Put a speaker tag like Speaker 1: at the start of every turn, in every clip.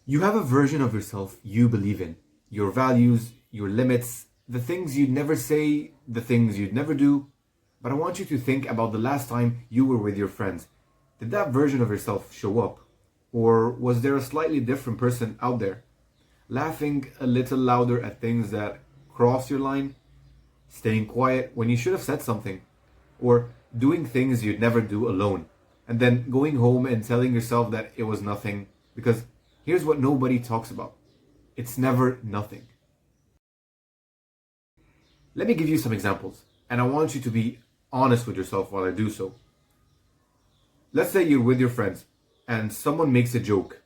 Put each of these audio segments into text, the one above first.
Speaker 1: You have a version of yourself you believe in, your values, your limits, the things you'd never say, the things you'd never do. But I want you to think about the last time you were with your friends. Did that version of yourself show up? Or was there a slightly different person out there? Laughing a little louder at things that cross your line? Staying quiet when you should have said something? Or doing things you'd never do alone? And then going home and telling yourself that it was nothing? Because here's what nobody talks about. It's never nothing. Let me give you some examples, and I want you to be honest with yourself while I do so. Let's say you're with your friends, and someone makes a joke,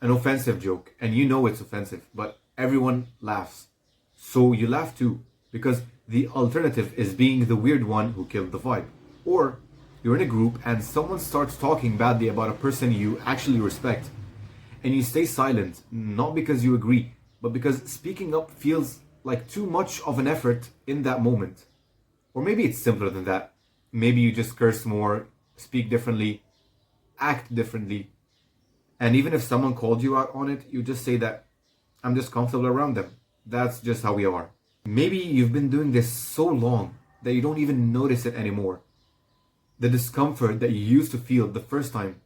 Speaker 1: an offensive joke, and you know it's offensive, but everyone laughs. So you laugh too, because the alternative is being the weird one who killed the vibe. Or you're in a group and someone starts talking badly about a person you actually respect, and you stay silent, not because you agree, but because speaking up feels like too much of an effort in that moment. Or maybe it's simpler than that. Maybe you just curse more, speak differently, act differently. And even if someone called you out on it, you just say that I'm just comfortable around them. That's just how we are. Maybe you've been doing this so long that you don't even notice it anymore. The discomfort that you used to feel the first time,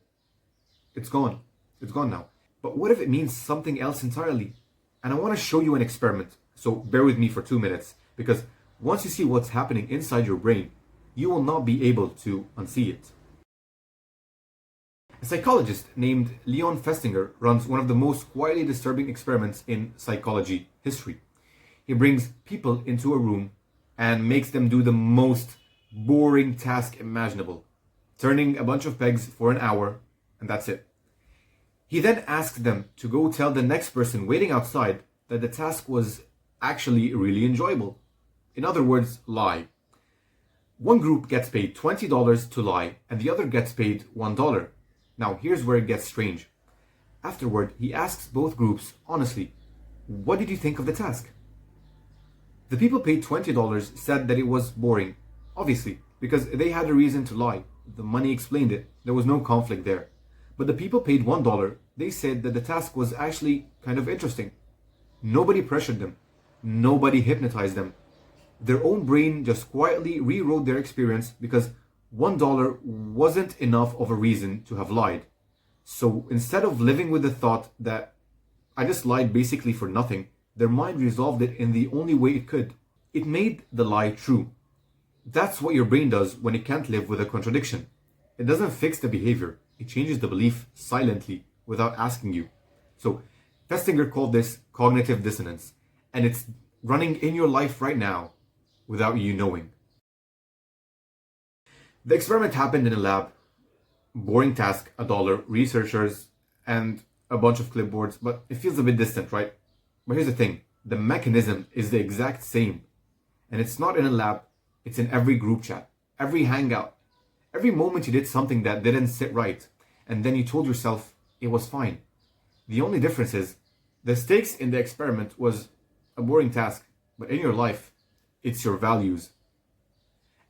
Speaker 1: it's gone. It's gone now. But what if it means something else entirely? And I want to show you an experiment. So bear with me for 2 minutes, because once you see what's happening inside your brain, you will not be able to unsee it. A psychologist named Leon Festinger runs one of the most quietly disturbing experiments in psychology history. He brings people into a room and makes them do the most boring task imaginable, turning a bunch of pegs for an hour, and that's it. He then asks them to go tell the next person waiting outside that the task was actually really enjoyable. In other words, lie. One group gets paid $20 to lie, and the other gets paid $1. Now, here's where it gets strange. Afterward, he asks both groups, honestly, what did you think of the task? The people paid $20 said that it was boring, obviously, because they had a reason to lie. The money explained it. There was no conflict there. But the people paid $1, they said that the task was actually kind of interesting. Nobody pressured them. Nobody hypnotized them. Their own brain just quietly rewrote their experience because $1 wasn't enough of a reason to have lied. So instead of living with the thought that I just lied basically for nothing, their mind resolved it in the only way it could. It made the lie true. That's what your brain does when it can't live with a contradiction. It doesn't fix the behavior. It changes the belief silently without asking you. So Festinger called this cognitive dissonance, and it's running in your life right now without you knowing. The experiment happened in a lab. Boring task, $1, researchers, and a bunch of clipboards, but it feels a bit distant, right? But here's the thing, the mechanism is the exact same. And it's not in a lab, it's in every group chat, every hangout, every moment you did something that didn't sit right, and then you told yourself it was fine. The only difference is, the stakes in the experiment was a boring task, but in your life, it's your values.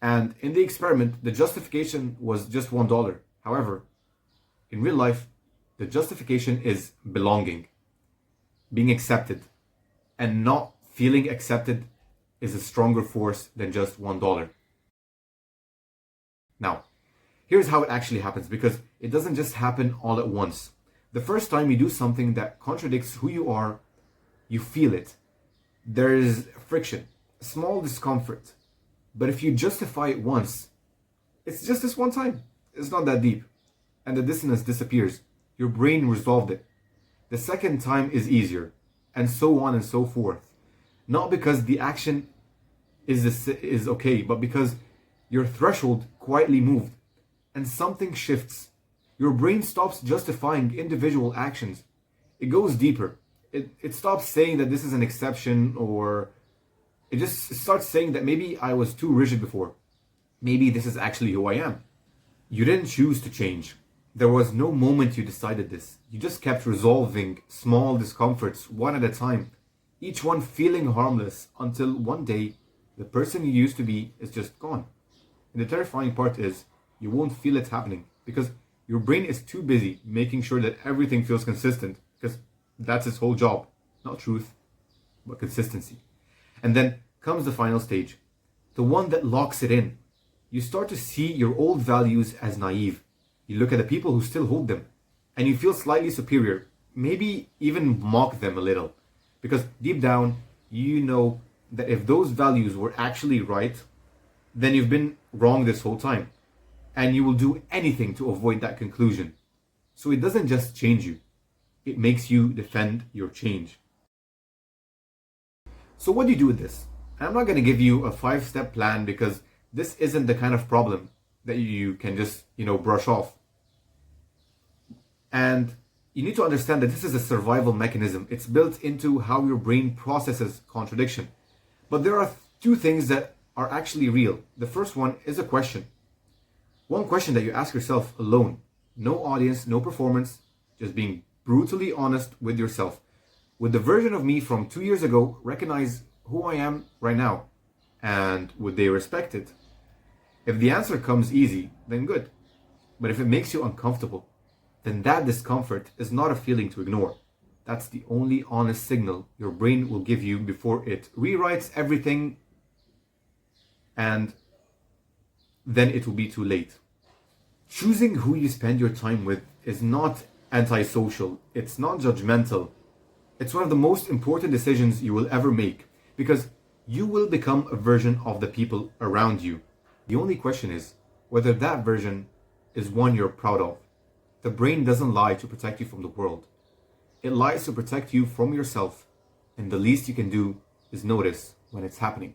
Speaker 1: And in the experiment, the justification was just $1. However, in real life, the justification is belonging, being accepted, and not feeling accepted is a stronger force than just $1. Now, here's how it actually happens, because it doesn't just happen all at once. The first time you do something that contradicts who you are, you feel it. There is friction, small discomfort. But if you justify it once, it's just this one time. It's not that deep. And the dissonance disappears. Your brain resolved it. The second time is easier, and so on and so forth. Not because the action is okay, but because your threshold quietly moved, and something shifts. Your brain stops justifying individual actions. It goes deeper. It stops saying that this is an exception, or it just starts saying that maybe I was too rigid before. Maybe this is actually who I am. You didn't choose to change. There was no moment you decided this. You just kept resolving small discomforts one at a time, each one feeling harmless, until one day the person you used to be is just gone. And the terrifying part is you won't feel it happening because your brain is too busy making sure that everything feels consistent, because That's its whole job. Not truth, but consistency. And then comes the final stage, the one that locks it in. You start to see your old values as naive. You look at the people who still hold them, and you feel slightly superior, maybe even mock them a little. Because deep down, you know that if those values were actually right, then you've been wrong this whole time. And you will do anything to avoid that conclusion. So it doesn't just change you, it makes you defend your change. So what do you do with this? I'm not going to give you a 5-step plan because this isn't the kind of problem that you can just, brush off. And you need to understand that this is a survival mechanism. It's built into how your brain processes contradiction. But there are 2 things that are actually real. The first one is a question. One question that you ask yourself alone. No audience, no performance, just being brutally honest with yourself. Would the version of me from 2 years ago recognize who I am right now? And would they respect it? If the answer comes easy, then good. But if it makes you uncomfortable, then that discomfort is not a feeling to ignore. That's the only honest signal your brain will give you before it rewrites everything, and then it will be too late. Choosing who you spend your time with is not antisocial. It's not judgmental. It's one of the most important decisions you will ever make, because you will become a version of the people around you. The only question is whether that version is one you're proud of. The brain doesn't lie to protect you from the world. It lies to protect you from yourself, and the least you can do is notice when it's happening.